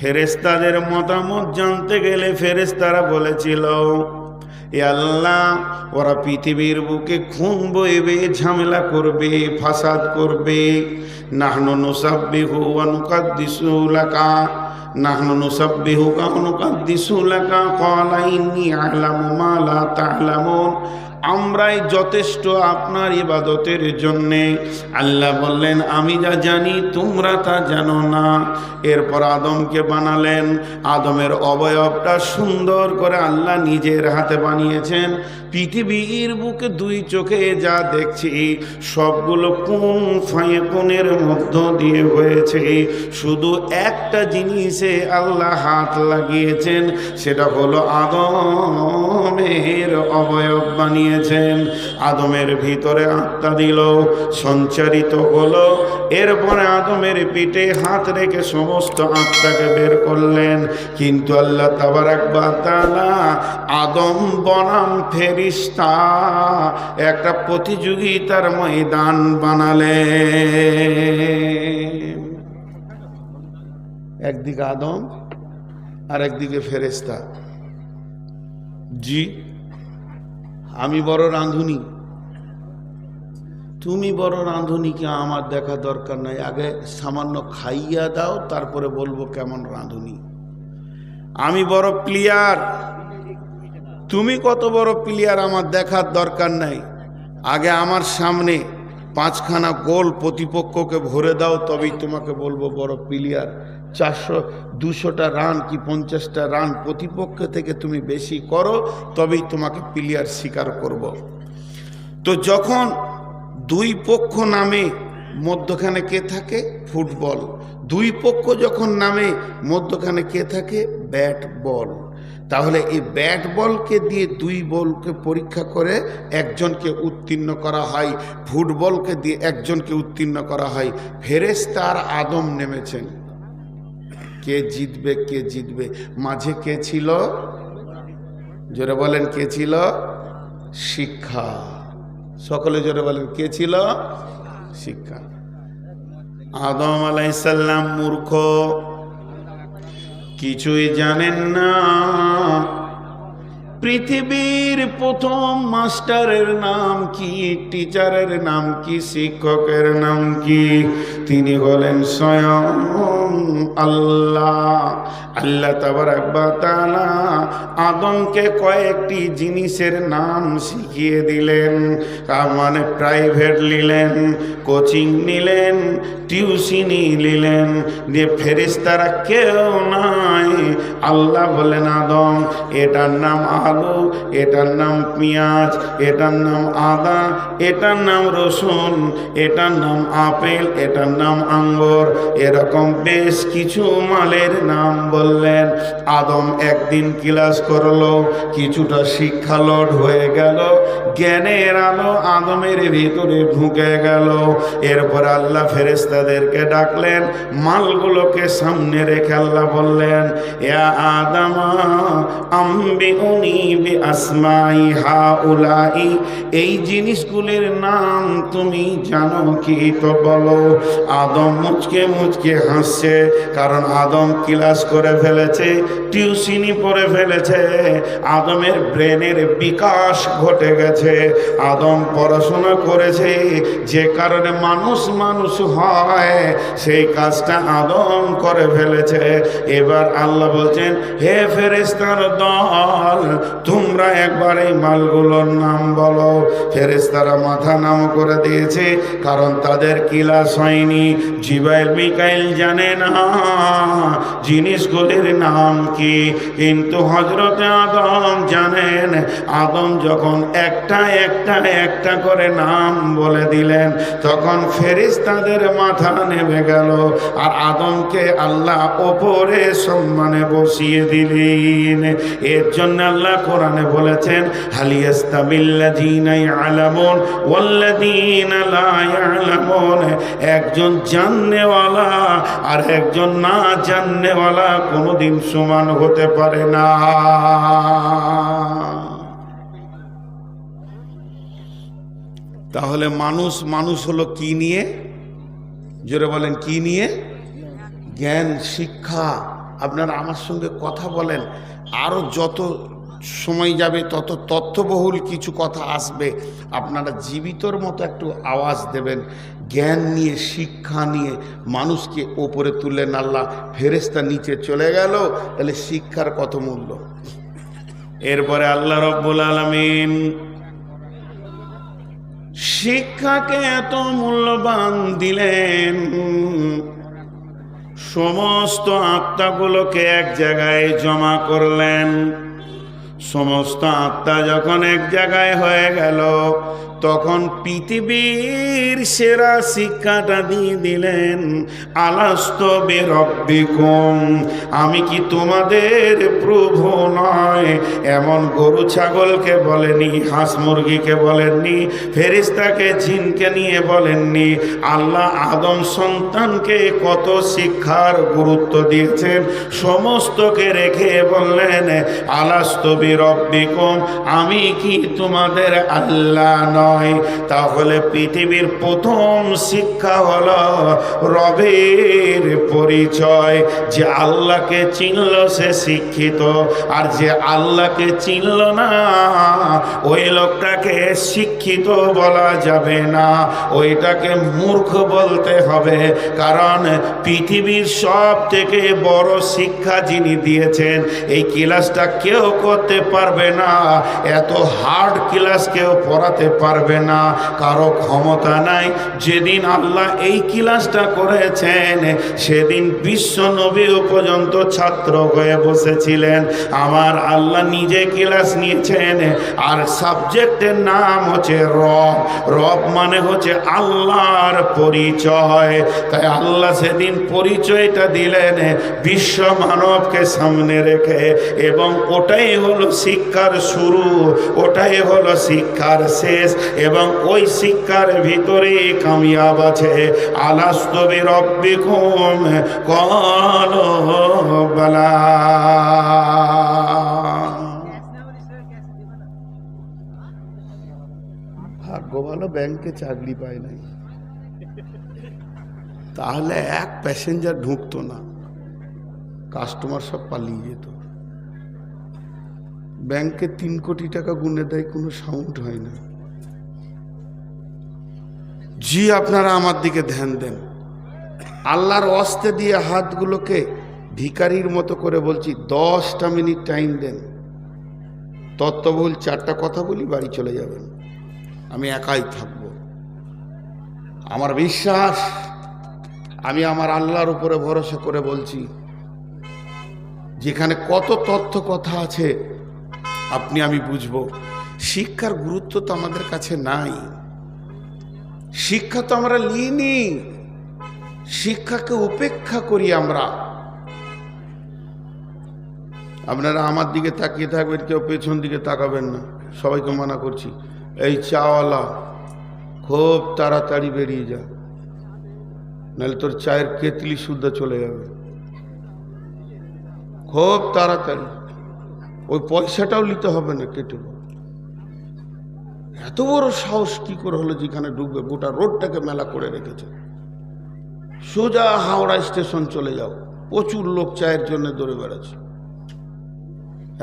ফেরেশতাদের মতামত জানতে গেলে ফেরেশতারা বলেছিল, এ আল্লাহ, ওরা পৃথিবীর বুকে খুন বইবে, ঝামেলা করবে, ফাসাদ করবে। নাহনু নুসাব্বিহু ওয়া নুকাদ্দিসু লাকা, নাহনু নুসাব্বিহুকা ওয়া নুকাদ্দিসু লাকা, ক্বালা ইন্নী আ'লামু মা লা তা'লামুন। আমরাই যথেষ্ট আপনার ইবাদতের জন্যে। আল্লাহ বললেন, আমি যা জানি তোমরা তা জানো না। এরপর আদমকে বানালেন। আদমের অবয়বটা সুন্দর করে আল্লাহ নিজের হাতে বানিয়েছেন। পৃথিবীর বুকে দুই চোখে যা দেখছি সবগুলো কোন ফায়াকুনের মধ্য দিয়ে হয়েছে। শুধু একটা জিনিসে আল্লাহ হাত লাগিয়েছেন, সেটা হলো আদমের অবয়ব বানিয়েছেন। আদমের ভিতরে আত্মা দিল, সঞ্চারিত হলো। এরপরে আদমের পিঠে হাত রেখে সমস্ত আত্মাকে বের করলেন। কিন্তু আল্লাহ তাবারাক ওয়া তাআলা আদম বনাম ফেরেশতা একটা প্রতিযোগিতার ময়দান বানালেন। একদিকে আদম আর একদিকে ফেরেশতা। জি, আমি বড় রাঁধুনি, তুমি বড় রাঁধুনি, কি আমার দেখা দরকার নাই। আগে সামান্য খাইয়া দাও, তারপরে বলবো কেমন রাঁধুনি। আমি বড় প্লেয়ার, তুমি কত বড় প্লেয়ার আমার দেখার দরকার নাই। আগে আমার সামনে 5খানা গোল প্রতিপক্ষকে ভরে দাও, তবেই তোমাকে বলবো বড় প্লেয়ার। 200টা রান কি 50টা রান প্রতিপক্ষ থেকে তুমি বেশি করো, তবেই তোমাকে প্লেয়ার স্বীকার করব। তো যখন দুই পক্ষ নামে, মধ্যখানে কে থাকে? ফুটবল। দুই পক্ষ যখন নামে, মধ্যখানে কে থাকে? Bat ball. তাহলে এই ব্যাট বলকে দিয়ে দুই বলকে পরীক্ষা করে একজনকে উত্তীর্ণ করা হয়, ফুটবলকে দিয়ে একজনকে উত্তীর্ণ করা হয়। ফেরেশতা আর আদম নেমেছেন, কে জিতবে, কে জিতবে। মাঝে কে ছিল? জোরে বলেন, কে ছিল? শিক্ষা। সকলে জোরে বলেন, কে ছিল? শিক্ষা। আদম আলাইহিস সালাম মূর্খ, কিছুই জানেন না। পৃথিবীর প্রথম মাস্টারের নাম কি? টিচারের নাম কি? শিক্ষকের নাম কি? তিনি বলেন স্বয়ং আল্লাহ। আল্লাহ তাবারাক ওয়া তাআলা আদমকে কয়েকটি জিনিসের নাম শিখিয়ে দিলেন। তার মানে প্রাইভেট নিলেন, কোচিং নিলেন, টিউশনি নিলেন। যে ফেরেশতারা কেউ নাই। আল্লাহ বলেন, আদম, এটার নাম আলু, এটার নাম পেঁয়াজ, এটার নাম আদা, এটার নাম রসুন, এটার নাম আপেল, এটার নাম আঙ্গুর। এরকম বেশ কিছু মালের নাম বললেন। আদম একদিন ক্লাস করলো, কিছুটা শিক্ষা লোড হয়ে গেল, জ্ঞানের আলো আদমের ভিতরে ঢুকে গেল। এরপর আল্লাহ ফেরেশতাদেরকে ডাকলেন, মালগুলোকে সামনে রেখে আল্লাহ বললেন, ইয়া আদম আম্বিউনি বিআসমাই হাউলাই, এই জিনিসগুলির নাম তুমি জানো কি? তো বলো। আদম মুচকে মুচকে হাসছে, কারণ আদম ক্লাস করে ফেলেছে, টিউশনি পড়ে ফেলেছে, আদমের ব্রেনের বিকাশ ঘটে গেছে, আদম পড়াশোনা করেছে। যে কারণে মানুষ মানুষ হয়, সেই কাজটা আদম করে ফেলেছে। এবার আল্লাহ বলছেন, হে ফেরেশতার দল, তোমরা একবার এই মালগুলোর নাম বলো। ফেরেশতারা মাথা নাম করে দিয়েছে, কারণ তাদের ক্লাস হয়নি। জিবরাইল মিকাইল জানে না জিনিসগুলির নাম কি, কিন্তু হযরত আদম জানেন। আদম যখন একটা একটা একটা করে নাম বলে দিলেন, তখন ফেরেশতাদের মাথা নেমে গেল, আর আদমকে আল্লাহ ওপরে সম্মানে বসিয়ে দিলেন। এর জন্য আল্লাহ কোরআনে বলেছেন, হাল ইয়াস্তাবিল্লাযীনা ইয়ালামুন ওয়াল্লাযীনা লা ইয়ালামুন। একজন জাননেওয়ালা আর একজন না জাননেওয়ালা কোনোদিন সমান হতে পারে না। তাহলে মানুষ হলো কি নিয়ে? জোরে বলেন, কি নিয়ে? জ্ঞান, শিক্ষা। আপনারা আমার সঙ্গে কথা বলেন, আরও যত সময় যাবে তত তথ্যবহুল কিছু কথা আসবে। আপনারা জীবিতর মতো একটু আওয়াজ দেবেন, জ্ঞান নিয়ে, শিক্ষা নিয়ে মানুষকে ওপরে তুললেন আল্লাহ, ফেরেশতা নিচে চলে গেল, তাহলে শিক্ষার কত মূল্য। এরপরে আল্লাহ রব্বুল আলামিন শিক্ষাকে এত মূল্যবান দিলেন, সমস্ত আত্মাগুলোকে এক জায়গায় জমা করলেন। সমস্ত আত্মা যখন এক জায়গায় হয়ে গেল, তখন পৃথিবীর সেরা শিক্ষাটা দিয়ে দিলেন, আলাস্তু বিরব্বিকুম, আমি কি তোমাদের প্রভু নয়? এমন গরু ছাগলকে বলেনি, হাঁস মুরগিকে বলেননি, ফেরেশতাকে জিনকে নিয়ে বলেননি। আল্লাহ আদম সন্তানকে কত শিক্ষার গুরুত্ব দিয়েছেন, সমস্তকে রেখে বললেন, আলাস্তু বিরব্বিকুম, আমি কি তোমাদের আল্লাহ নয়? তাহলে পৃথিবীর প্রথম শিক্ষা হলো রবের পরিচয়। যে আল্লাহকে চিনল সে শিক্ষিত, আর যে আল্লাহকে চিনল না ওই লোকটাকে শিক্ষিত বলা যাবে না, ওইটাকে মূর্খ বলতে হবে। কারণ পৃথিবীর সব থেকে বড় শিক্ষা যিনি দিয়েছেন, এই ক্লাসটা কেউ করতে পারবে না, এত হার্ড ক্লাস কেউ পড়াতে পারবে না, কারো ক্ষমতা নাই। যেদিন আল্লাহ এই ক্লাসটা করেছেন, সেদিন বিশ্ব নবীও পর্যন্ত ছাত্র হয়ে বসেছিলেন। আমার আল্লাহ নিজে ক্লাস নিয়েছেন, আর সাবজেক্টের নাম হচ্ছে রব। রব মানে হচ্ছে আল্লাহর পরিচয়। তাই আল্লাহ সেদিন পরিচয়টা দিলেন বিশ্ব মানবকে সামনে রেখে, এবং ওটাই হলো শিক্ষার শুরু, ওটাই হলো শিক্ষার শেষ, এবং ওই শিক্ষার ভিতরে কামিয়াব আছে। আলাস্তু বিরব্বিকুম ক্বালু বালা। ভাগ্য ভালো ব্যাংকে চাকরি পায় নাই, তাহলে এক প্যাসেঞ্জার ঢুকতো না, কাস্টমার সব পালিয়ে যেত। ব্যাংকে 3 কোটি টাকা গুনে দেয়, কোনো সাউন্ড হয় না। জি, আপনারা আমার দিকে ধ্যান দেন। আল্লাহর ওয়াস্তে দিয়ে হাতগুলোকে ভিখারির মতো করে বলছি, 10টা মিনিট টাইম দেন, তত্ত্ববহুল 4টা কথা বলি, বাড়ি চলে যাবেন, আমি একাই থাকব। আমার বিশ্বাস, আমি আমার আল্লাহর উপরে ভরসা করে বলছি, যেখানে কত তথ্য কথা আছে আপনি আমি বুঝবো। শিক্ষার গুরুত্ব তো আমাদের কাছে নাই, শিক্ষা তো আমরা নিইনি, শিক্ষাকে উপেক্ষা করি আমরা। আপনারা আমার দিকে তাকিয়ে থাকবেন, কেউ পেছন দিকে তাকাবেন না, সবাইকে মানা করছি। এই চাওয়ালা, খুব তাড়াতাড়ি বেরিয়ে যা, নাহলে তোর চায়ের কেতলি শুদ্ধ চলে যাবে। খুব তাড়াতাড়ি, ওই পয়সাটাও নিতে হবে না, কেটে। এত বড় সাহস কি করে হলো, যেখানে ঢুকবে গোটা রোডটাকে মেলা করে রেখেছে। সোজা হাওড়া স্টেশন চলে যাও, প্রচুর লোক চায়ের জন্য দৌড়ে বেড়াচ্ছে,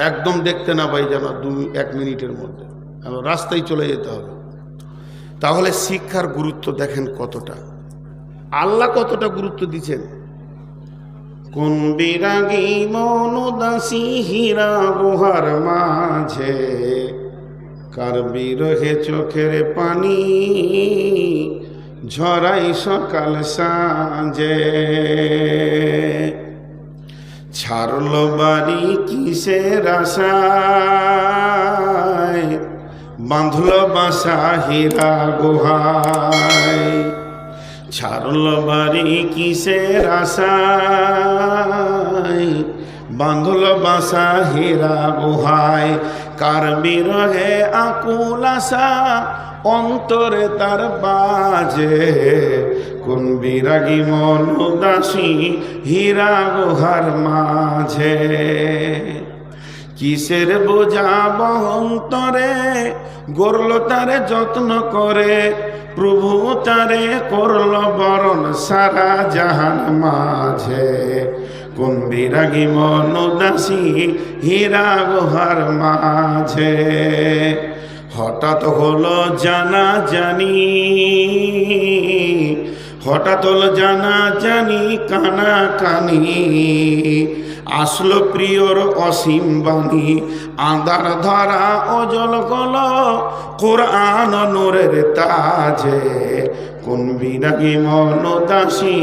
একদম দেখতে না পাই যেন 1 মিনিটের মধ্যে রাস্তায় চলে যেতে হবে। তাহলে শিক্ষার গুরুত্ব দেখেন কতটা, আল্লাহ কতটা গুরুত্ব দিচ্ছেন। কোন বিরাগী মন উদাসী হীরা গুহার মাঝে, কার বিরহে চোখের পানি ঝরাই সকাল সাঁঝে। ছাড়ল বাড়ি কিসের আশায়, বাঁধল বাসা হীরা গুহায়। ছাড়ল বাড়ি কিসের আশায়, বাঁধল বাসা হীরা গুহায়। কার বিরহে আকুল আশা অন্তরে তার বাজে, কোন বিরাগী মন উদাসী হীরা গুহার মাঝে। কিসের বোঝা অন্তরে গড়ল তারে যত্ন করে, প্রভু তারে করল বরণ সারা জাহান মাঝে। কোন বিরাগী মন উদাসী হীরা গুহার মাঝে। হঠাৎ হলো জানা জানি, হঠাৎ হলো জানা জানি কানা কানি, আসলো প্রিয়র অসীম বাণী, আঁধার ধরা অজল গল কোরআন নূরের তাজে। কোন বিরাগী মন দাসী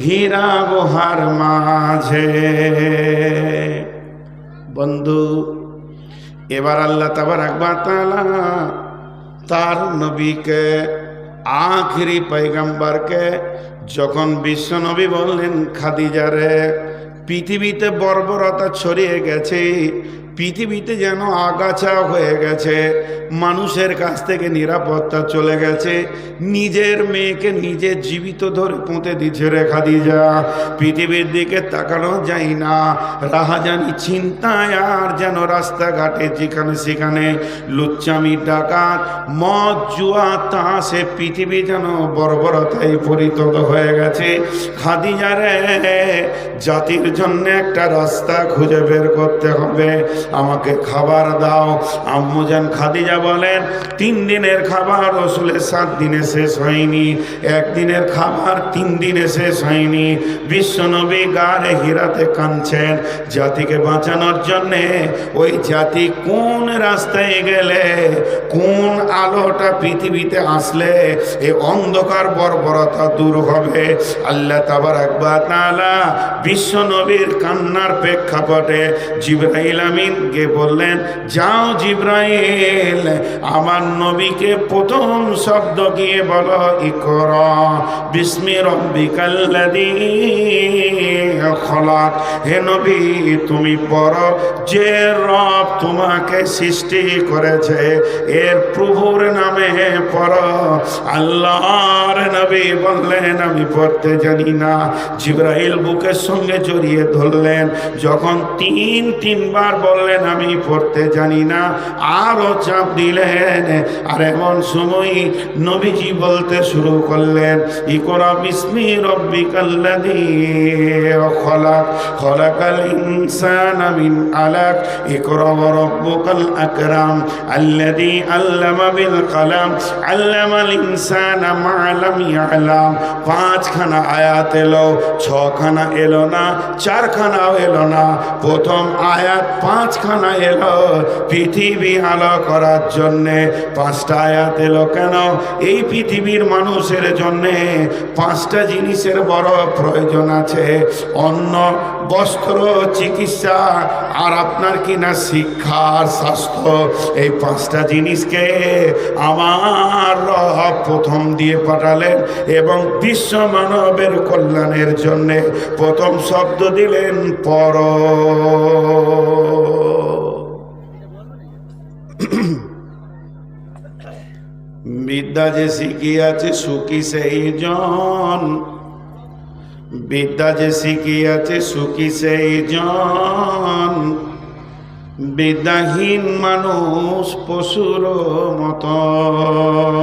হীরা গুহার মাঝে। বন্ধু, এবার আল্লাহ তাবারাক ওয়া তাআলা তার নবীকে, আখিরি পয়গম্বরকে যখন বিশ্ব নবী বললেন, খাদিজারে পৃথিবীতে বর্বরতা ছড়িয়ে গেছে, পৃথিবীতে যেন আগাছা হয়ে গেছে, মানুষের কাছ থেকে নিরাপত্তা চলে গেছে, নিজের মেয়েকে নিজে জীবিত ধরে পুঁতে দিচ্ছে রে খাদিজা। পৃথিবীর দিকে তাকানো যায় না, রাহাজানি চিন্তায় আর যেন রাস্তাঘাটে যেখানে সেখানে লুচ্চামি ডাকাত মদ জুয়া তাসে পৃথিবী যেন বর্বরতায় পরিণত হয়ে গেছে। খাদিজা রে, জাতির জন্য একটা রাস্তা খুঁজে বের করতে হবে, আমাকে খাবার দাও। আম্মু জান খাদিজা বলেন, 3 দিনের খাবার রসুলের 7 দিনে শেষ হয়নি, একদিনের খাবার 3 দিনে শেষ হয়নি। বিশ্বনবী গারে হিরাতে কাঁদছেন জাতিকে বাঁচানোর জন্যে। ওই জাতি কোন রাস্তায় গেলে, কোন আলোটা পৃথিবীতে আসলে এই অন্ধকার বর্বরতা দূর হবে। আল্লাহ তাবারাক ওয়া তাআলা বিশ্বনবীর কান্নার প্রেক্ষাপটে জিবরাইল আমিন কে বললেন, যাও জিবরাইল, আমার নবীকে প্রথম শব্দ গিয়ে বলো, ইকরা বিসমি রাব্বিকাল্লাযী খলাক। হে নবী, তুমি পড়ো, যে রব তোমাকে সৃষ্টি করেছে এর প্রভুর নামে পড়ো। আল্লাহর নবী বললেন, আমি পড়তে জানি না। জিবরাইল বুকের সঙ্গে জড়িয়ে ধরলেন, যখন 3বার বললেন আমি পড়তে জানি না, আরো চাপ দিলেন। আর এমন সময় নবীজি বলতে শুরু করলেন, ইকরা বিসমি রাব্বিকাল্লাযী খলাক, খলাকাল ইনসানা মিন আলাক, ইকরা ওয়া রাব্বুকাল আকরাম আল্লাযী আল্লামা বিল কলম আল্লামাল ইনসানা মা লাম ইয়ালাম। 5খানা আয়াত এলো, 6খানা এলো না, 4খানাও এলো না। প্রথম আয়াত 5খানা এলো পৃথিবী আলো করার জন্যে। 5টা আয়াত এলো কেন? এই পৃথিবীর মানুষের জন্যে 5টা জিনিসের বড় প্রয়োজন আছে, অন্ন, বস্ত্র, চিকিৎসা আর আপনার কিনা শিক্ষা আর স্বাস্থ্য। এই 5টা জিনিসকে আমার রব প্রথম দিয়ে পাঠালেন এবং বিশ্ব মানবের কল্যাণের জন্যে প্রথম শব্দ দিলেন পর। বিদ্যা যে শিখিয়াছে সুখী সেই জন, বিদ্যা যে শিখিয়াছে সুখী সেই জন, বিদ্যাহীন মানুষ পশুর মতন।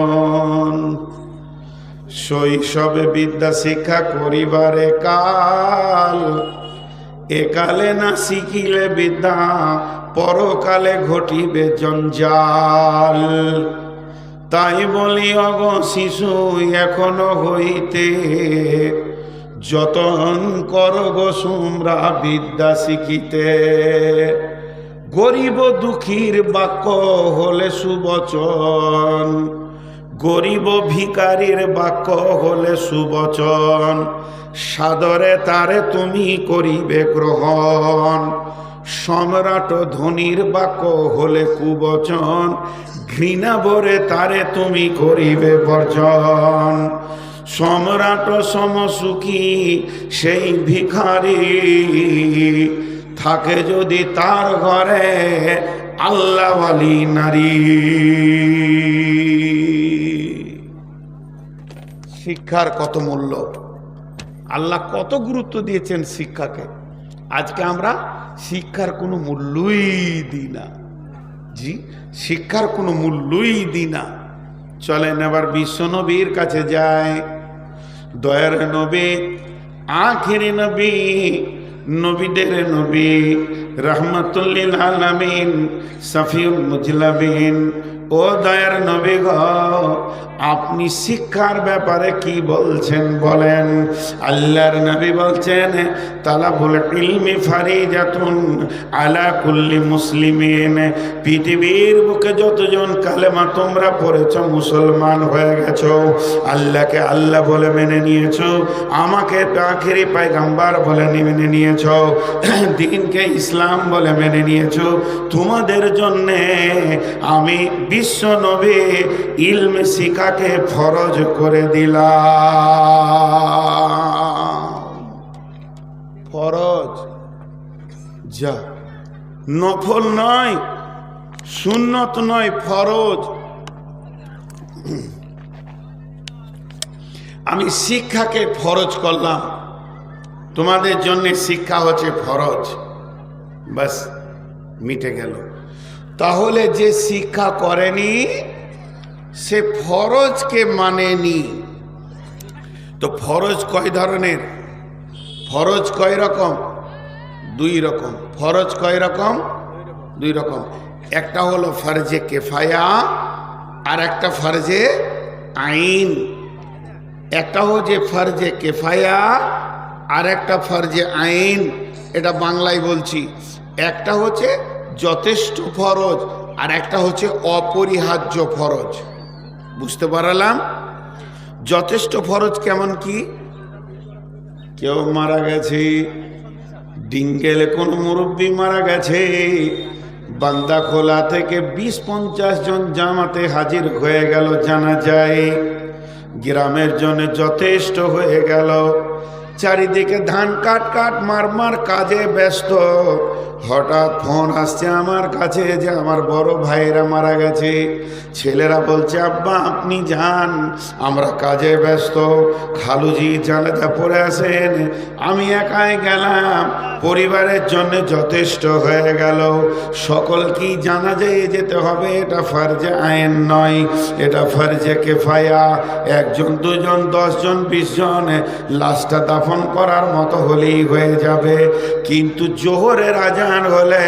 শৈশবে বিদ্যা শিক্ষা করিবারে কাল, একালে না শিখিলে বিদ্যা পরকালে ঘটিবে জঞ্জাল। তাই বলি অগ শিশু এখনো হইতে, যতন কর গো তোমরা বিদ্যা শিখিতে। গরিব দুঃখীর বাক্য হলে সুবচন, গরিব ভিখারির বাক্য হলে সুবচন। সাদরে তারে তুমি করিবে গ্রহণ, সম্রাট ধনীর বাক্য হলে কুবচন। ঘৃণা ভরে তারে তুমি করিবে বর্জন। সম্রাট সমসুখী সেই ভিখারি, থাকে যদি তার ঘরে আল্লাহওয়ালি নারী। শিক্ষার কত মূল্য, আল্লাহ কত গুরুত্ব দিয়েছেন শিক্ষাকে। আজকে আমরা শিক্ষার কোনো মূল্যই দিই না। জি, শিক্ষার কোনো মূল্যই দিই না। চলেন এবার বিশ্ব নবীর কাছে যায়। দয়ার নবী, আখেরি নবী, নবীদের নবী রাহমাতুল লিল আলামিন শফিউল মুজলাবিন ও দয়ার নবী গো আপনি শিক্ষার ব্যাপারে কি বলছেন বলেন। আল্লাহর নবী বলছেন তালাবুল ইলমি ফারিজাতুন আলা কুল্লি মুসলিমিন। পৃথিবীর বুকে যতজন কালেমা তোমরা পড়েছ, মুসলমান হয়ে গেছো, আল্লাহকে আল্লাহ বলে মেনে নিয়েছো, আমাকে আখেরি পয়গম্বর বলে মেনে নিয়েছো, দ্বীনকে ইসলাম বলে মেনে নিয়েছো, তোমাদের জন্যে আমি বিশ্ব নবী ইলম শিখাকে ফরজ করে দিলাম। ফরজ যা, নফল নয়, সুন্নত নয়, ফরজ। আমি শিক্ষাকে ফরজ করলাম, তোমাদের জন্য শিক্ষা হচ্ছে ফরজ, বাস মিটে গেল। তাহলে যে শিক্ষা করেনি সে ফরজকে মানেনি। তো ফরজ কয় ধরনের? ফরজ কয় রকম? দুই রকম। ফরজ কয় রকম? দুই রকম। একটা হলো ফরজে কেফায়া আর একটা ফরজে আইন। একটা হচ্ছে ফরজে কেফায়া আর একটা ফরজে আইন, এটা বাংলায় বলছি। একটা হচ্ছে যথেষ্ট ফরজ আর একটা হচ্ছে অপরিহার্য ফরজ। বুঝতে পারলাম? যথেষ্ট ফরজ কেমন কি? কেউ মারা গেছে, ডিঙ্গেলে কোনো মুরব্বী মারা গেছে, বান্দা খোলা থেকে 20-50 জন জামাতে হাজির হয়ে গেল, জানা যায় গ্রামের জন্য যথেষ্ট হয়ে গেল। চারিদিকে ধান কাট কাট মার কাজে ব্যস্ত। হঠাৎ ফোন আসছে আমার কাছে যে আমার বড় ভাইরা মারা গেছে। ছেলেরা বলছে আব্বা আপনি যান, আমরা কাজে ব্যস্ত, খালুজি জানাজা পড়ে আসেন। আমি একাই গেলাম, পরিবারের জন্য যথেষ্ট হয়ে গেল। সকল কি জানাজায় যেতে হবে? এটা ফরজে আইন নয়, এটা ফরজে কেফায়া। 1 জন 2 জন 10 জন 20 জন লাশটা দাফন করার মতো হলেই হয়ে যাবে। কিন্তু জোহরের আজান হলে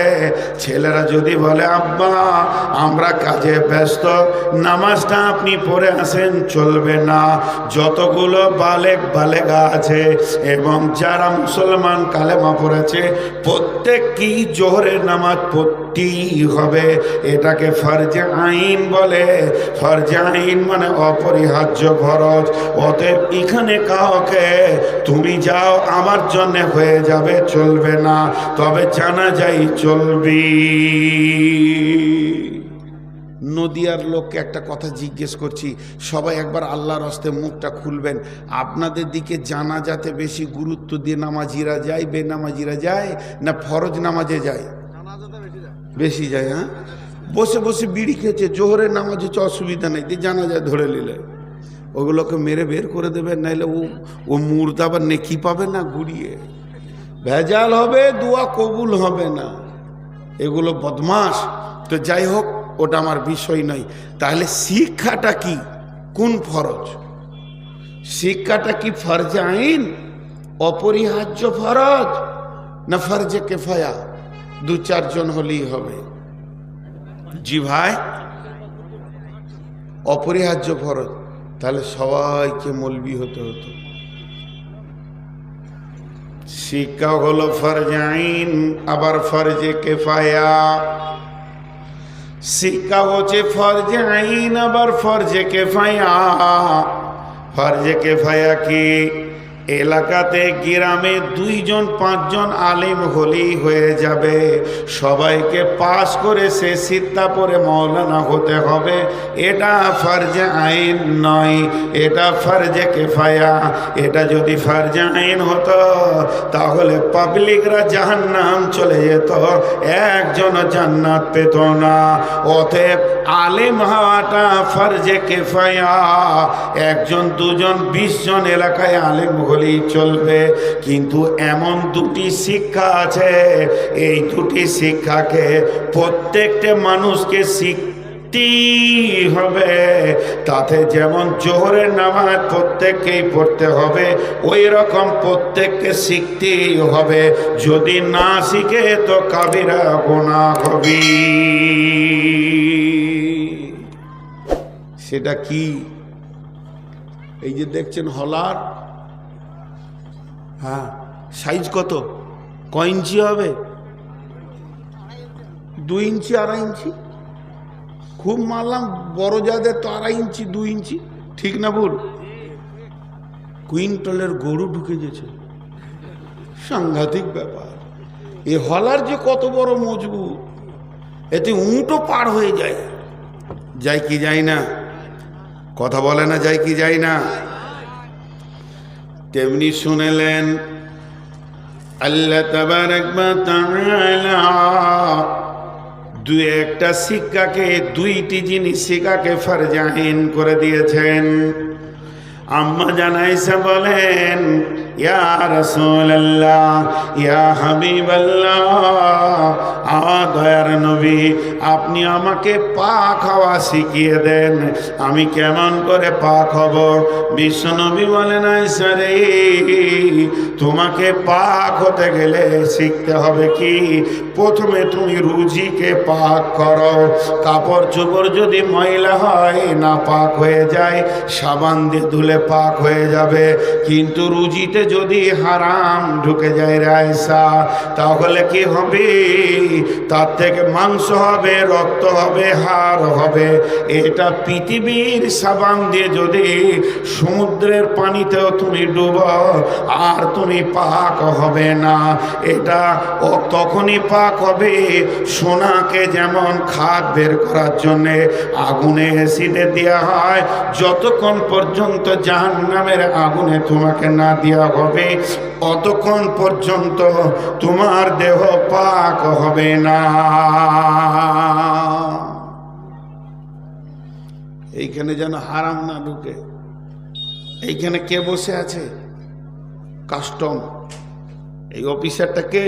ছেলেরা যদি বলে আব্বা আমরা কাজে ব্যস্ত, নামাজটা আপনি পড়ে আসেন, চলবে না। যতগুলো বালেক বালেগা আছে এবং যারা মুসলমান কালেমা পড়েছে প্রত্যেককেই জোহরের নামাজ পড়তেই হবে। এটাকে ফরজে আইন বলে। ফরজে আইন মানে অপরিহার্য ফরজ। অতএব এখানে কাউকে তুমি যাও আমার জন্য হয়ে যাবে চলবে না, তবে জানা যাই চলবি। নদিয়ার লোককে একটা কথা জিজ্ঞেস করছি, সবাই একবার আল্লাহর হস্তে মুখটা খুলবেন। আপনাদের দিকে জানাজাতে বেশি গুরুত্ব দিয়ে নামাজিরা যায়, বেনামাজিরা যায় না ফরজ নামাজে যায়? বেশি যায়। হ্যাঁ, বসে বসে বিড়ি খেয়েছে, জোহরের নামাজ হচ্ছে অসুবিধা নেই, দিয়ে জানাজা ধরে নিলে ওগুলোকে মেরে বের করে দেবেন, নাইলে ও মুর্দা আবার নেকি পাবে না, ঘুরিয়ে ভেজাল হবে, দোয়া কবুল হবে না। এগুলো বদমাস। তো যাই হোক, ওটা আমার বিষয় নয়। তাহলে শিক্ষাটা কি? কোন ফরজ? শিক্ষাটা কি ফরজে আইন, অপরিহার্য ফরজ, না ফরজে কেফায়া? 2-4 জন হলেই হবে। জি ভাই, অপরিহার্য ফরজ। তাহলে সবাইকে মৌলবি হতে হতো। শিক্ষা হলো ফরজে আইন আবার ফরজে কেফায়া। শিক্ষা হচ্ছে ফরজে আইন আবার ফরজে কেফায়া। ফরজে কেফায়া কি? এলাকাতে গ্রামে 2 জন 5 জন আলেম হলেই হয়ে যাবে, সবাইকে পাস করে সে সিদ্ধা পরে মৌলানা হতে হবে। এটা ফরজে আইন নয়, এটা ফরজে কেফায়া। এটা যদি ফরজে আইন হতো তাহলে পাবলিকরা জাহান্নাম চলে যেত, একজন জান্নাত পেত না। অতএব আলেম হওয়াটা ফরজে কেফায়া। 1 জন 2 জন 20 জন এলাকায় আলেম হলেই চলবে। কিন্তু এমন 2টি শিক্ষা আছে, এই 2টি শিক্ষাকে প্রত্যেকটা মানুষকে শিখতে শিখতেই হবে। তাতে যেমন জোহরের নামাজ প্রত্যেককেই পড়তে হবে, ওই রকম প্রত্যেককে শিখতেই হবে। যদি না শিখে তো কাবিরা গুনাহ হবে। সেটা কি? এই যে দেখছেন হলার, হ্যাঁ, সাইজ কত, কয় ইঞ্চি হবে? 2 ইঞ্চি 2.5 ইঞ্চি, খুব মারলাম। বড় যাদের তো 2.5 ইঞ্চি 2 ইঞ্চি, ঠিক না ভুল? কুইন্টালের গরু ঢুকে গেছে, সাংঘাতিক ব্যাপার। এ হলার যে কত বড় মজবুত, এতে উঁটও পার হয়ে যায়। যায় কি যায় না? কথা বলে না, যায় কি যায় না? তেমনি শুনেলেন আল্লাহ তাবারক ওয়া তাআলা দুই একটা শিক্ষাকে, 2টি জিনিস শিক্ষাকে ফরজ আইন করে দিয়েছেন। আম্মা জান আয়েশা বলেন, ইয়া রাসূলুল্লাহ, ইয়া হাবিবাল্লাহ, দয়ার নবী, আপনি আমাকে পাক হওয়া শিখিয়ে দেন, আমি কেমন করে পাক হব? বিশ্ব নবী বলেন, আয়েশা রে, তোমাকে পাক হতে গেলে শিখতে হবে কি? প্রথমে তুমি রুজিকে পাক করো। কাপড় চোপড় যদি ময়লা হয়, না পাক হয়ে যায়, সাবান দিয়ে ধুলে পাক হয়ে যাবে। কিন্তু রুজিতে যদি হারাম ঢুকে যায় রে আয়েশা, তাহলে কি হবে? তার থেকে মাংস হবে, রক্ত হবে, হাড় হবে। এটা পৃথিবীর সাবান দিয়ে যদি সমুদ্রের পানিতেও তুমি ডুবো, আর তুমি পাক হবে না। এটা তখনই পাক হবে, সোনাকে যেমন খাদ বের করার জন্যে আগুনে অ্যাসিডে দেওয়া হয়, যতক্ষণ পর্যন্ত জাহান্নামের আগুনে তোমাকে না দেওয়া হবে, অতক্ষণ পর্যন্ত তোমার দেহ পাক হবে না। এইখানে যেন হারাম না ঢুকে। এইখানে কে বসে আছে? কাস্টম। এই অফিসারটা কে?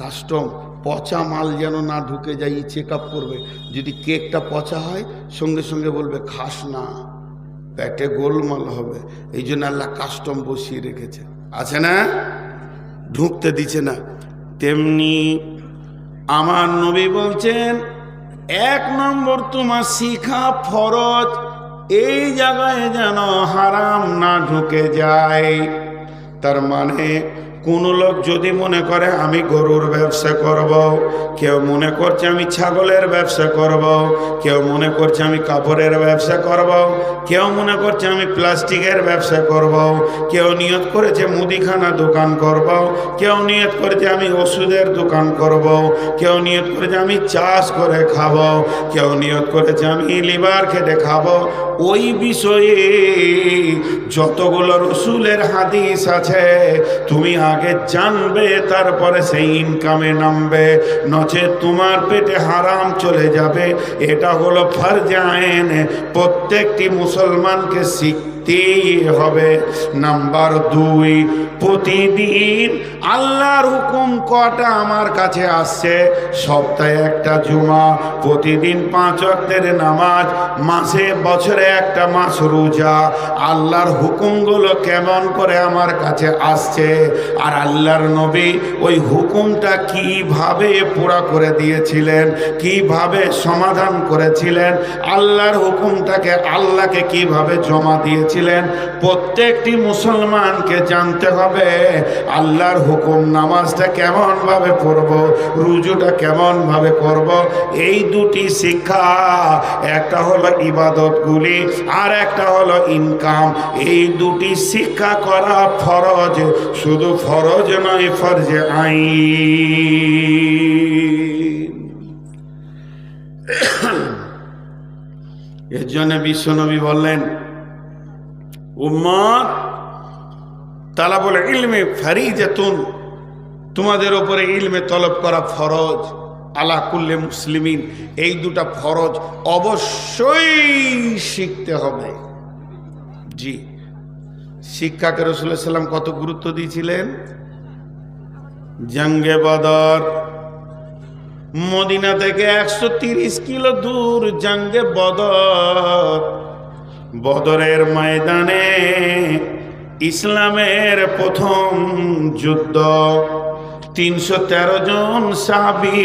কাস্টম। পচা মাল যেন না ঢুকে যায়, চেক আপ করবে। যদি কেকটা পচা হয়, সঙ্গে সঙ্গে বলবে খাস না, পেটে গোলমাল হবে। এই জন্য আল্লাহ কাস্টম বসিয়ে রেখেছে, আছে না? ঢুকতে দিচ্ছে না। তেমনি আমার নবী বলছেন, 1 নম্বর তোমার শিখা ফরজ, এই জায়গায় যেন হারাম না ঢুকে যায়। তার মানে কোন লোক যদি মনে করে আমি গরুর ব্যবসা করব, কেউ মনে করছে আমি ছাগলের ব্যবসা করব, কেউ মনে করছে আমি কাপড়ের ব্যবসা করব, কেউ মনে করছে আমি প্লাস্টিকের ব্যবসা করব, কেউ নিয়ত করেছে মুদিখানা দোকান করব, কেউ নিয়ত করেছে আমি ওষুধের দোকান করব, কেউ নিয়ত করেছে আমি চাষ করে খাবো, কেউ নিয়ত করেছে আমি লিভার খেটে খাবো। ওই বিষয়ে যতগুলো রসুলের হাদিস আছে তুমি আগে জানবে, তারপরে সেই ইনকামে নামবে, নচেত তোমার পেটে হারাম চলে যাবে। এটা হলো ফরজে আইন, প্রত্যেকটি মুসলমানকে শিখতেই হবে। নাম্বার 2, প্রতিদিন আল্লাহর হুকুম কটা আমার কাছে আসছে? সপ্তাহে একটা জুমা, প্রতিদিন 5 ওয়াক্তের নামাজ, মাসে বছরে একটা মাস রোজা। আল্লাহর হুকুমগুলো কেমন করে আমার কাছে আসছে, আর আল্লাহর নবী ওই হুকুমটা কিভাবে পুরা করে দিয়েছিলেন, কিভাবে সমাধান করেছিলেন, আল্লাহর হুকুমটাকে আল্লাহকে কিভাবে জমা দিয়েছিলেন, প্রত্যেকটি মুসলমানকে জানতে হবে। আল্লাহর হুকুম, নামাজটা কেমন ভাবে পড়ব, রুজুটা কেমন ভাবে করব, এই 2টি শিক্ষা, একটা হলো ইবাদতগুলি আর একটা হলো ইনকাম। এই 2টি শিক্ষা করা ফরজ, শুধু ফরজ নয়, ফরজে আইন। এর জন্য বিশ্বনবী বললেন, উম্মত তালাবুল ইলমে ফরিজাতুন, তোমাদের উপরে ইলমে তলব করা ফরজ, আলা কুল্লি মুসলিমিন। এই 2টা ফরজ অবশ্যই শিখতে হবে। জি, শিক্ষাকে রাসূলুল্লাহ সাল্লাল্লাহু আলাইহি ওয়াসাল্লাম কত গুরুত্ব দিয়েছিলেন। জঙ্গে বদর, মদিনা থেকে 130 কিলো দূর জঙ্গে বদর, বদরের ময়দানে ইসলামের প্রথম যুদ্ধ। 313 জন সাহাবী,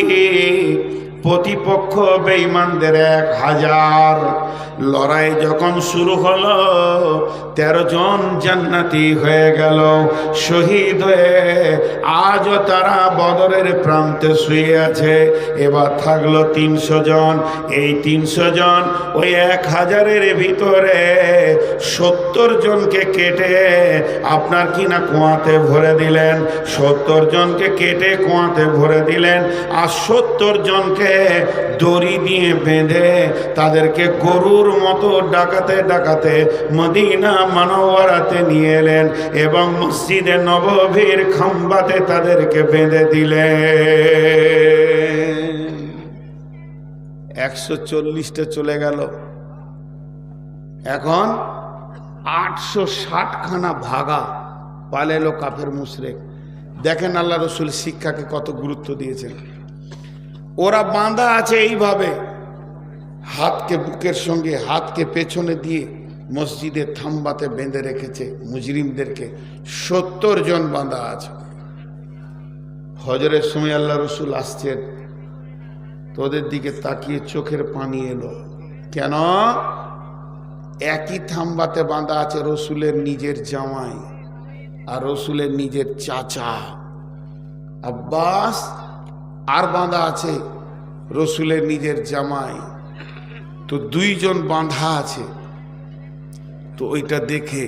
প্রতিপক্ষ বেঈমানদের 1000। লড়াই যখন শুরু হলো 13 জন জান্নাতি হয়ে গেল, শহীদ হয়ে আজও তারা বদরের প্রান্তে শুয়ে আছে। এবার থাকলো 300 জন। এই 300 জন ওই 1000-এর ভিতরে 70 জনকে কেটে আপনার কিনা কুয়াতে ভরে দিলেন, 70 জনকে কেটে কুয়াতে ভরে দিলেন, আর 70 জনকে দড়ি দিয়ে বেঁধে তাদেরকে গরুর মতো ডাকাতে ডাকাতে মদিনা মুনাওয়ারাতে নিয়ে এলেন এবং মসজিদে নববীর খাম্বাতে তাদেরকে বেঁধে দিলেন। 140টা চলে গেল, এখন 860 খানা ভাগা পালেলো কাফের মুশরিক। দেখেন আল্লাহ রসুল শিক্ষাকে কত গুরুত্ব দিয়েছেন। ওরা বাঁধা আছে এইভাবে, হাতকে বুকের সঙ্গে হাতকে পেছনে দিয়ে মসজিদে থাম্বাতে বেঁধে রেখেছে মুজরিমদেরকে। 70 জন বাঁধা আছে। হজরের সময় আল্লাহ রসুল আসছেন, তোদের দিকে তাকিয়ে চোখের পানি এলো। কেন? একই থাম্বাতে বাঁধা আছে রসুলের নিজের জামাই আর রসুলের নিজের চাচা আব্বাস, আর বাঁধা আছে রসুলের নিজের জামাই। তো 2 জন বাঁধা আছে। তো ওইটা দেখে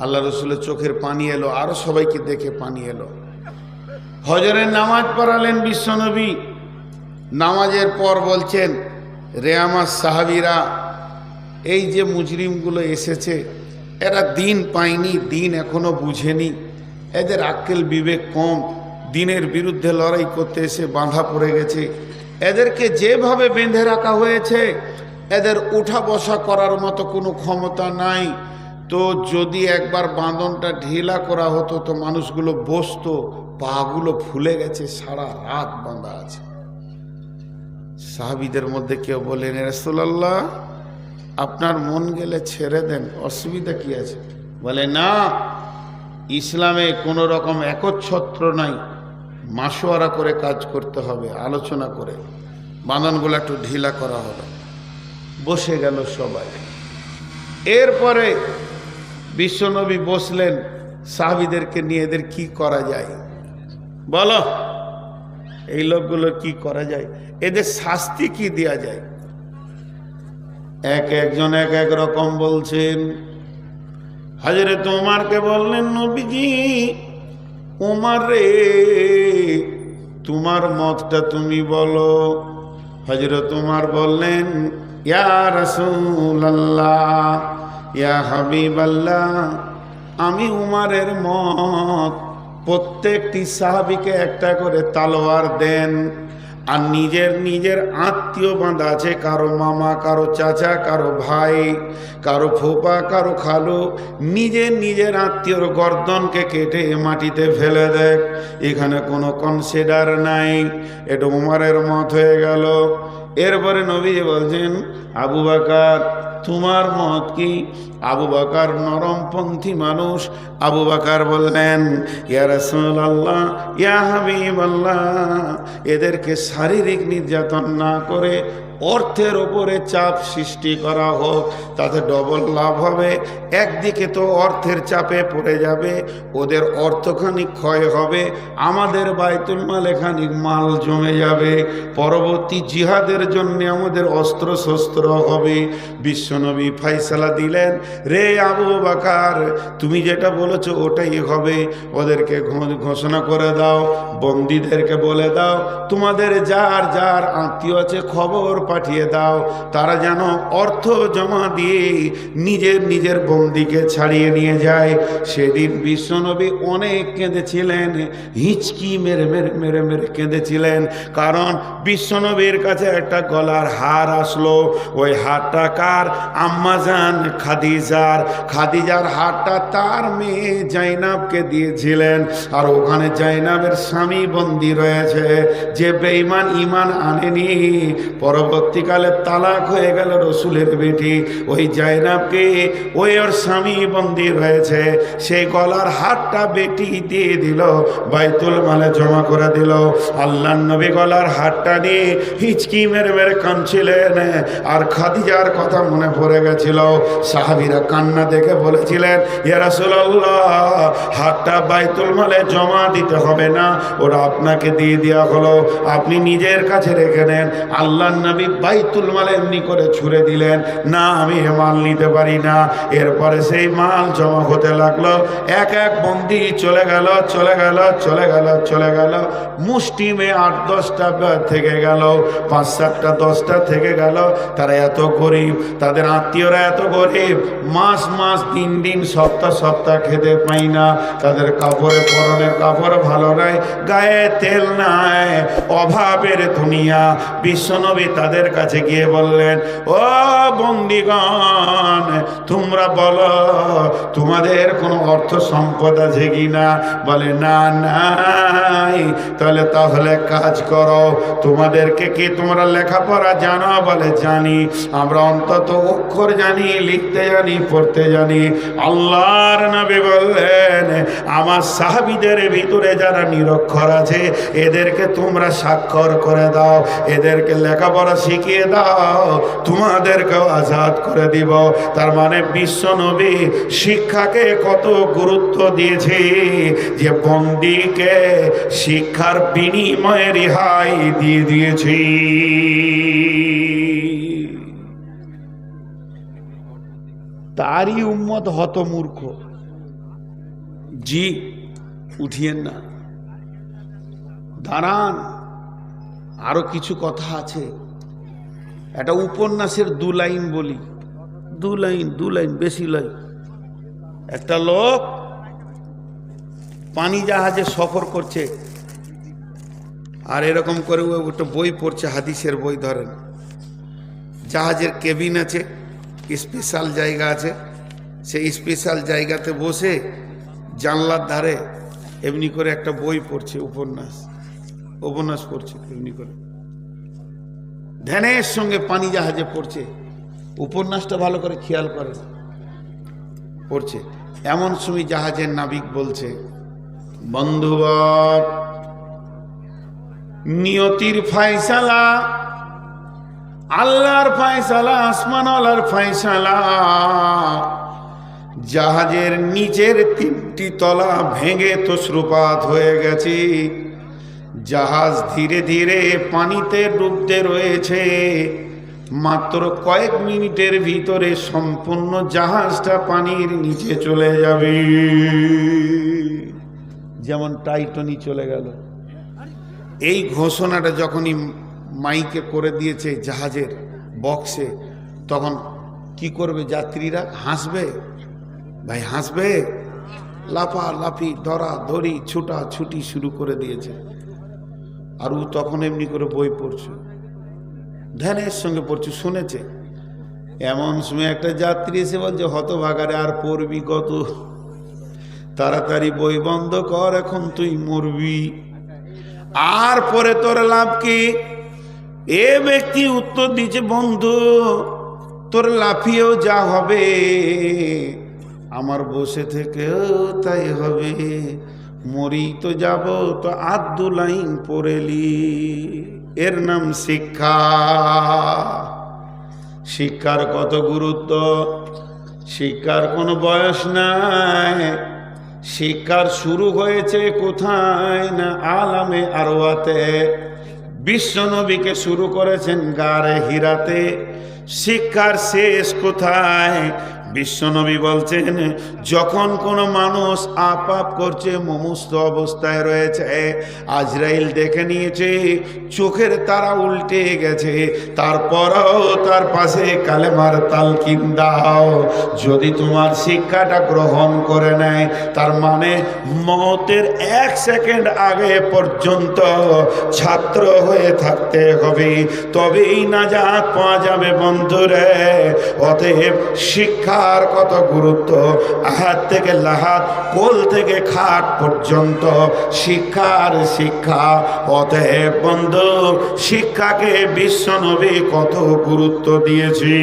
আল্লাহ রসুলের চোখের পানি এলো, আরো সবাইকে দেখে পানি এলো। হজরের নামাজ পড়ালেন বিশ্বনবী। নামাজের পর বলছেন, রে আমার সাহাবীরা, এই যে মুজরিমগুলো এসেছে এরা দিন পায়নি, দিন এখনো বুঝেনি, এদের আক্কেল বিবেক কম, দিনের বিরুদ্ধে লড়াই করতে এসে বাঁধা পড়ে গেছে। এদেরকে যেভাবে বেঁধে রাখা হয়েছে এদের উঠা বসা করার মতো কোনো ক্ষমতা নাই। তো যদি একবার বাঁধনটা ঢিলা করা হতো তো মানুষগুলো বসতো, পাগুলো ফুলে গেছে, সারা রাত বাঁধা আছে। সাহাবীদের মধ্যে কেউ বলেন, রাসূলুল্লাহ আপনার মন গেলে ছেড়ে দেন, অসুবিধা কি আছে? বলে না, ইসলামে কোনো রকম একচ্ছত্র নাই, মাসোয়ারা করে কাজ করতে হবে, আলোচনা করে বাঁধনগুলো একটু ঢিলা করা হলো। বসে গেল সবাই। এরপরে বিশ্বনবী বসলেন, সাহাবীদেরকে নিয়ে এদের কি করা যায় বলো, এই লোকগুলোর কি করা যায়, এদের শাস্তি কি দেয়া যায়? একজন এক এক রকম বলছেন। হযরত ওমরকে বললেন, নবীজি ওমর রে, তোমার মতটা তুমি বলো। হযরত ওমর বললেন, ইয়া রাসূলুল্লাহ, ইয়া হাবিবাল্লাহ, আমি উমরের মত প্রত্যেকটি সাহাবীকে একটা করে তলোয়ার দেন, আর নিজের নিজের আত্মীয় বাঁধা আছে, কারো মামা, কারো চাচা, কারো ভাই, কারো ফুপা, কারো খালু, নিজের নিজের আত্মীয়র গর্দনকে কেটে মাটিতে ফেলে দেখ, এখানে কোনো কনসিডার নাই। এটা উমরের মত হয়ে গেল। এরপরে নবীজি বলছেন, আবু বকর তোমার মত কি? আবু বকর নরমপন্থী মানুষ। আবু বকর বললেন, ইয়া রাসূলুল্লাহ, ইয়া হাবিবাল্লাহ, এদেরকে শারীরিক নির্যাতন না করে অর্থের ওপরে চাপ সৃষ্টি করা হোক, তাতে ডবল লাভ হবে। একদিকে তো অর্থের চাপে পড়ে যাবে, ওদের অর্থখানিক ক্ষয় হবে, আমাদের বাইতুল মালে খানিক মাল জমে যাবে, পরবর্তী জিহাদের জন্য আমাদের অস্ত্র শস্ত্র হবে। বিশ্বনবী ফয়সালা দিলেন, রে আবু বকর, তুমি যেটা বলেছো ওটাই হবে। ওদেরকে ঘোষণা করে দাও, বন্দীদেরকে বলে দাও, তোমাদের যার যার আত্মীয় আছে খবর পাঠিয়ে দাও, তারা যেন অর্থ জমা দিয়ে নিজের নিজের বন্দিকে ছাড়িয়ে নিয়ে যায়। সেদিন বিশ্বনবী অনেক কেঁদেছিলেন, হিচকি মেরে মেরে মেরে মেরে কেঁদেছিলেন। কারণ বিশ্বনবীর কাছে একটা গলার হার আসলো। ওই হারটা কার? আম্মাজান খাদিজার। খাদিজার হারটা তার মেয়ে জাইনাবকে দিয়েছিলেন। আর ওখানে জাইনাবের স্বামী বন্দী রয়েছে, যে বেঈমান ঈমান আনেনি, পরবর্তীকালে তালাক হয়ে গেল রসুলের বেটি। ওই জাইনাবকে ওই ওর স্বামী বন্দী রয়েছে, সেই গলার হারটা বেটি দিয়ে দিল, বাইতুল মালে জমা করে দিল। আল্লাহর নবী গলার হারটা নিয়ে হিচকি মেরে মেরে কাঁদছিলেন। আর খাদিজার কথা মনে পড়ে গেছিল। সাহাবীরা কান্না দেখে বলেছিলেন, ইয়া রাসূলুল্লাহ, হারটা বাইতুল মালে জমা দিতে হবে না, ওরা আপনাকে দিয়ে দেওয়া হলো, আপনি নিজের কাছে রেখে নেন। আল্লাহর নবী বাইতুল মালে এমনি করে ছুড়ে দিলেন, না আমি এ মাল নিতে পারি না। এরপরে সেই মাল জমা হতে লাগলো। এক এক বন্দি চলে গেল চলে গেল চলে গেল চলে গেল। মুষ্টিমে 8-10টা থেকে গেল, 5-7টা 10টা থেকে গেল। তারা এত গরিব, তাদের আত্মীয়রা এত গরিব, মাস মাস দিন দিন সপ্তাহ সপ্তাহ খেতে পাই না। তাদের কাপড়ে পরনের কাপড় ভালো নাই, গায়ে তেল নাই, অভাবের দুনিয়া। বিশ্বনবী তাদের কাছে গিয়ে বললেন, ও বন্দিগণ, তোমরা বলো তোমাদের কোনো অর্থ সম্পদ আছে কিনা? বলে না, নাই। তাহলে কাজ করো, তোমাদেরকে কি তোমরা লেখাপড়া জানো? বলে জানি, আমরা অন্তত অক্ষর জানি, লিখতে জানি, পড়তে জানি। আল্লাহর নবী বললেন, আমার সাহাবীদের ভিতরে যারা নিরক্ষর আছে এদেরকে তোমরা স্বাক্ষর করে দাও, এদেরকে লেখাপড়া শিখিয়ে দাও, তোমাদেরকেও আজাদ করে দিব। তার মানে বিশ্বনবী শিক্ষাকে কত গুরুত্ব দিয়েছে, যে বন্দীকে শিক্ষার বিনিময়ে রেহাই দিয়ে দিয়েছি। তারই উম্মত হতমূর্খ। জি, উঠিয়েন না, দাঁড়ান, আরো কিছু কথা আছে। একটা উপন্যাসের 2 লাইন বলি, 2 লাইন, বেশি লাইন। একটা লোক পানি জাহাজে সফর করছে, আর এরকম করে ও একটা বই পড়ছে, হাদিসের বই। ধরেন, জাহাজের কেবিন আছে, স্পেশাল জায়গা আছে, সেই স্পেশাল জায়গাতে বসে জানলার ধারে এমনি করে একটা বই পড়ছে, উপন্যাস পড়ছে। এমনি করে ধ্যানের সঙ্গে পানি জাহাজে পড়ছে, উপন্যাসটা ভালো করে খেয়াল করে পড়ছে। এমন সময় জাহাজের নাবিক বলছে, বন্ধুবর, নিয়তির ফয়সালা, আল্লাহর ফয়সালা, আসমানওয়ালার ফয়সালা, জাহাজের নিচের 3টি তলা ভেঙে তছরুপাত হয়ে গেছে। জাহাজ ধীরে ধীরে পানিতে ডুবতে রয়েছে। মাত্র কয়েক মিনিটের ভিতরে সম্পূর্ণ জাহাজটা পানির নিচে চলে যাবে, যেমন টাইটানিক চলে গেল। এই ঘোষণাটা যখনই মাইকে করে দিয়েছে জাহাজের বক্সে, তখন কি করবে যাত্রীরা? হাসবে, ভাই হাসবে। লাফালাফি, ধরাধরি, ছুটাছুটি শুরু করে দিয়েছে। আর ও তখন এমনি করে বই পড়ছে, ধ্যানের সঙ্গে পড়ছে, শুনেছে। এমন সময় একটা যাত্রী এসে বলছে, হতভাগারে, আর পড়বি কত? তাড়াতাড়ি বই বন্ধ কর, এখন তুই মরবি, আর পরে তোর লাভ কি? এ ব্যক্তি উত্তর দিচ্ছে, বন্ধু, তোর লাফিয়েও যা হবে, আমার বসে থেকেও তাই হবে, মরি তো যাব, তো 2 লাইন পড়েলি। এর নাম শিক্ষা। শিক্ষার কত গুরুত্ব! শিক্ষার কোনো বয়স নাই। শিক্ষার শুরু হয়েছে কোথায়? না আলামে আরওয়াতে। বিশ্বনবীকে শুরু করেছেন গারে হিরাতে। শিক্ষার শেষ কোথায়? বিশ্বনবী বলছেন, যখন কোনো মানুষ আপাপ করছে, মুমূর্ষু অবস্থায় রয়েছে, আজরাইল দেখে নিয়েছে চোখের তারা উল্টে গেছে, তারপরও তার পাশে কালেমার তালকিন দাও। যদি তোমার শিক্ষাটা গ্রহণ করে নেয়, তার মানে মওতের 1 সেকেন্ড আগে পর্যন্ত ছাত্র হয়ে থাকতে হবে, তবেই নাজাত পাওয়া যাবে বন্ধুরে। অতএব শিক্ষার কত গুরুত্ব, আহাত থেকে লাহাত, কোল থেকে খাট পর্যন্ত শিক্ষার শিক্ষা। অতএব বন্ধু, শিক্ষাকে বিশ্বনবী কত গুরুত্ব দিয়েছি।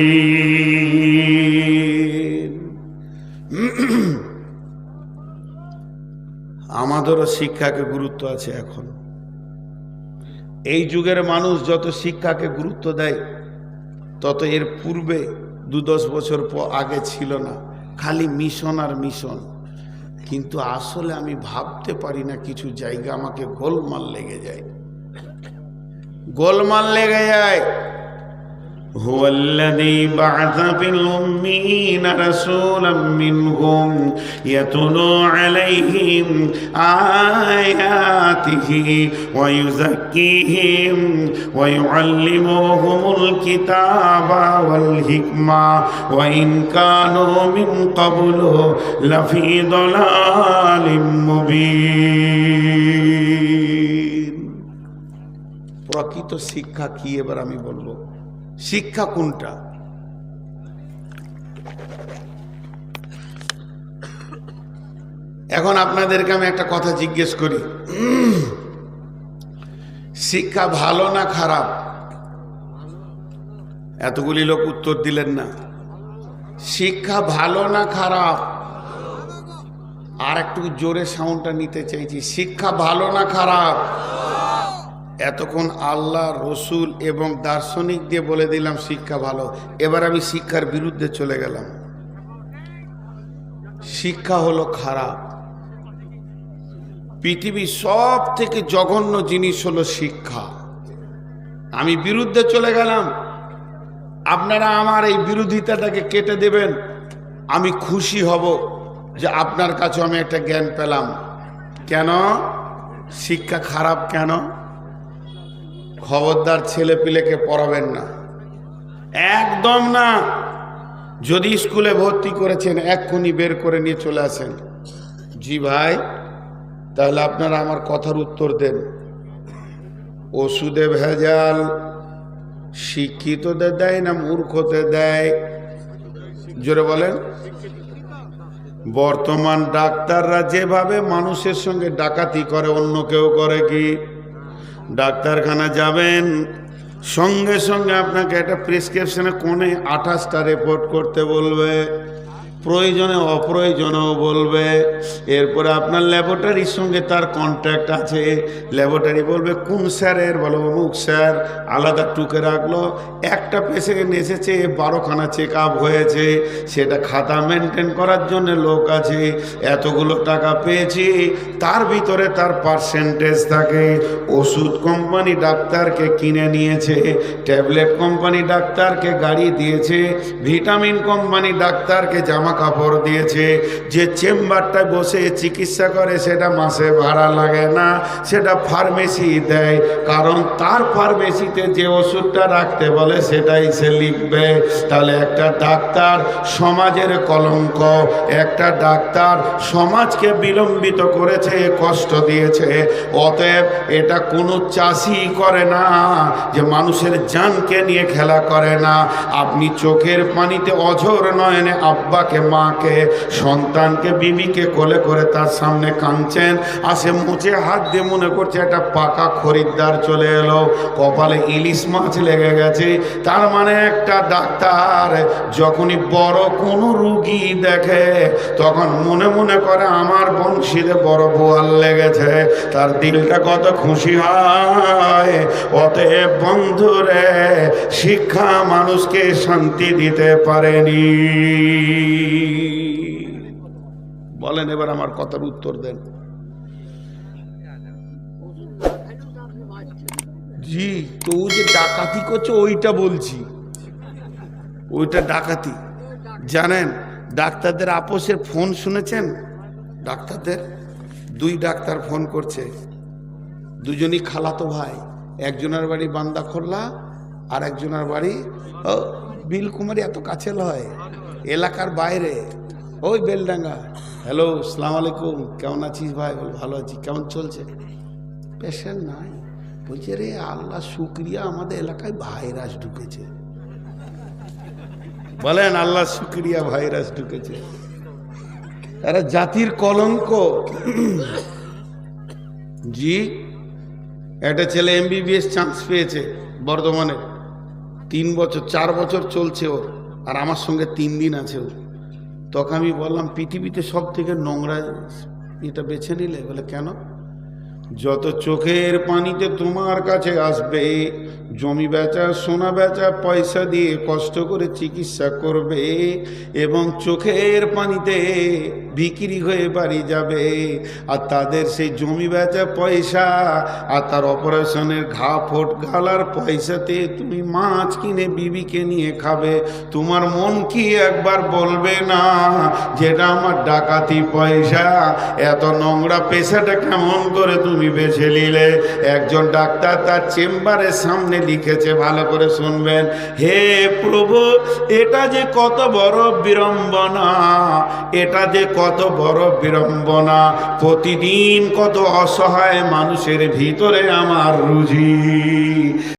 আমাদেরও শিক্ষাকে গুরুত্ব আছে। এখন এই যুগের মানুষ যত শিক্ষাকে গুরুত্ব দেয়, তত এর পূর্বে 2-10 বছর আগে ছিল না, খালি মিশন আর মিশন। কিন্তু আসলে আমি ভাবতে পারি না, কিছু জায়গা আমাকে গোলমাল লেগে যায়, গোলমাল লেগে যায়। হুয়াল্লাযী বা'আসা ফিল উম্মিয়িনা রাসূলাম মিনহুম ইয়াতলু আলাইহিম আয়াতিহি ওয়া ইউযাক্কিহিম ওয়া ইউআল্লিমুহুমুল কিতাবা ওয়াল হিকমা ওয়া ইন কানু মিন ক্বাবলু লাফি দালালিম মুবিন। প্রকৃত শিক্ষা কি এবার আমি বলবো। শিক্ষা কোনটা? এখন আপনাদেরকে আমি একটা কথা জিজ্ঞেস করি, শিক্ষা ভালো না খারাপ? এতগুলি লোক উত্তর দিলেন না। শিক্ষা ভালো না খারাপ? আর একটু জোরে সাউন্ডটা নিতে চাইছি। শিক্ষা ভালো না খারাপ? এতক্ষণ আল্লাহ, রসুল এবং দার্শনিক দিয়ে বলে দিলাম শিক্ষা ভালো। এবার আমি শিক্ষার বিরুদ্ধে চলে গেলাম। শিক্ষা হলো খারাপ। পৃথিবীর সব থেকে জঘন্য জিনিস হলো শিক্ষা। আমি বিরুদ্ধে চলে গেলাম, আপনারা আমার এই বিরোধিতাটাকে কেটে দেবেন। আমি খুশি হব যে আপনার কাছে আমি একটা জ্ঞান পেলাম। কেন শিক্ষা খারাপ? কেন? খবরদার ছেলে পিলেকে পড়াবেন না, একদম না। যদি স্কুলে ভর্তি করেছেন, এক্ষুনি বের করে নিয়ে চলে আসেন। জি ভাই, তাহলে আপনারা আমার কথার উত্তর দেন। ওষুধে ভেজাল শিক্ষিতদের দেয় না মূর্খদের দেয়? জোরে বলেন। বর্তমান ডাক্তাররা যেভাবে মানুষের সঙ্গে ডাকাতি করে, অন্য কেউ করে কি? ডাক্তারখানা যাবেন, সঙ্গে সঙ্গে আপনাকে একটা প্রেসক্রিপশনে কোণে 28টা রিপোর্ট করতে বলবে, প্রয়োজনে অপ্রয়োজনেও বলবে। এরপরে আপনার ল্যাবরেটরির সঙ্গে তার কন্ট্যাক্ট আছে, ল্যাবরেটরি বলবে কোন স্যারের, বলো অমুক স্যার, আলাদা টুকে রাখলো। একটা পেশেন্ট এসেছে, 12খানা চেক আপ হয়েছে, সেটা খাতা মেনটেন করার জন্য লোক আছে, এতগুলো টাকা পেয়েছি, তার ভিতরে তার পার্সেন্টেজ থাকে। ওষুধ কোম্পানি ডাক্তারকে কিনে নিয়েছে, ট্যাবলেট কোম্পানি ডাক্তারকে গাড়ি দিয়েছে, ভিটামিন কোম্পানি ডাক্তারকে জামা কাপড় দিয়েছে। যে চেম্বারটায় বসে চিকিৎসা করে সেটা মাসে ভাড়া লাগে না, সেটা ফার্মেসি দেয়, কারণ তার ফার্মেসিতে যে ওষুধটা রাখতে বলে সেটাই সে লিখবে। তাহলে একটা ডাক্তার সমাজের কলঙ্ক, একটা ডাক্তার সমাজকে বিলম্বিত করেছে, কষ্ট দিয়েছে। অতএব এটা কোনো চাষি করে না যে মানুষের জানকে নিয়ে খেলা করে না। আপনি চোখের পানিতে অঝোর নয়নে আব্বাকে, মাকে, সন্তানকে, বিবিকে কোলে করে তার সামনে কাঁদছেন, আসে মুছে হাত দিয়ে মনে করছে একটা পাকা খরিদ্দার চলে এলো, কপালে ইলিশ মাছ লেগে গেছে। তার মানে একটা ডাক্তার যখনই বড় কোনো রুগী দেখে, তখন মনে মনে করে আমার বংশীতে বড় বোয়াল লেগেছে, তার দিলটা কত খুশি হয়। অতএব বন্ধুরে, শিক্ষা মানুষকে শান্তি দিতে পারেনি। বলেন এবার আমার কথার উত্তর দেন। জি, তো ও যে ডাকাতি করছে ওইটা বলছি, ওইটা ডাকাতি। জানেন ডাক্তারদের আপোষের ফোন শুনেছেন? ডাক্তারদের দুই ডাক্তার ফোন করছে, দুজনই খালাতো ভাই। একজনের বাড়ি বান্দাখোল্লা আর একজনের বাড়ি বিলকুমারি, এত কাছে লয়, এলাকার বাইরে, ওই বেলডাঙ্গা। হ্যালো, আসসালামু আলাইকুম, কেমন আছিস ভাই? বল ভালো আছি। কেমন চলছে? পেশেন্ট নাই। বলছে রে আল্লাহ শুক্রিয়া, আমাদের এলাকায় ভাইরাস ঢুকেছে। বলেন আল্লাহ শুক্রিয়া, ভাইরাস ঢুকেছে। এরা জাতির কলঙ্ক। জি, একটা ছেলে MBBS চান্স পেয়েছে বর্ধমানে, 3 বছর 4 বছর চলছে ওর, আর আমার সঙ্গে 3 দিন আছে ও। তখন আমি বললাম পৃথিবীতে সব থেকে নোংরা এটা বেছে নিলে? বলে কেন? যত চোখের পানিতে তোমার কাছে আসবে, জমি বেচা সোনা বেচা পয়সা দিয়ে কষ্ট করে চিকিৎসা করবে এবং চোখের পানিতে বিক্রি হয়ে বাড়ি যাবে, আর তাদের সেই জমি বেচা পয়সা আর তার অপারেশনের ঘা ফোট গালার পয়সাতে তুমি মাছ কিনে বিবিকে নিয়ে খাবে। তোমার মন কি একবার বলবে না যেটা আমার ডাকাতি পয়সা? এত নোংরা পেশাটা কেমন করে তুমি বেছে নিলে? একজন ডাক্তার তার চেম্বারের সামনে লিখেছে, ভালো করে শুনবেন, হে প্রভু, এটা যে কত বড় বিড়ম্বনা, এটা যে কত বড় বিড়ম্বনা, প্রতিদিন কত অসহায় মানুষের ভিতরে আমার রুজি।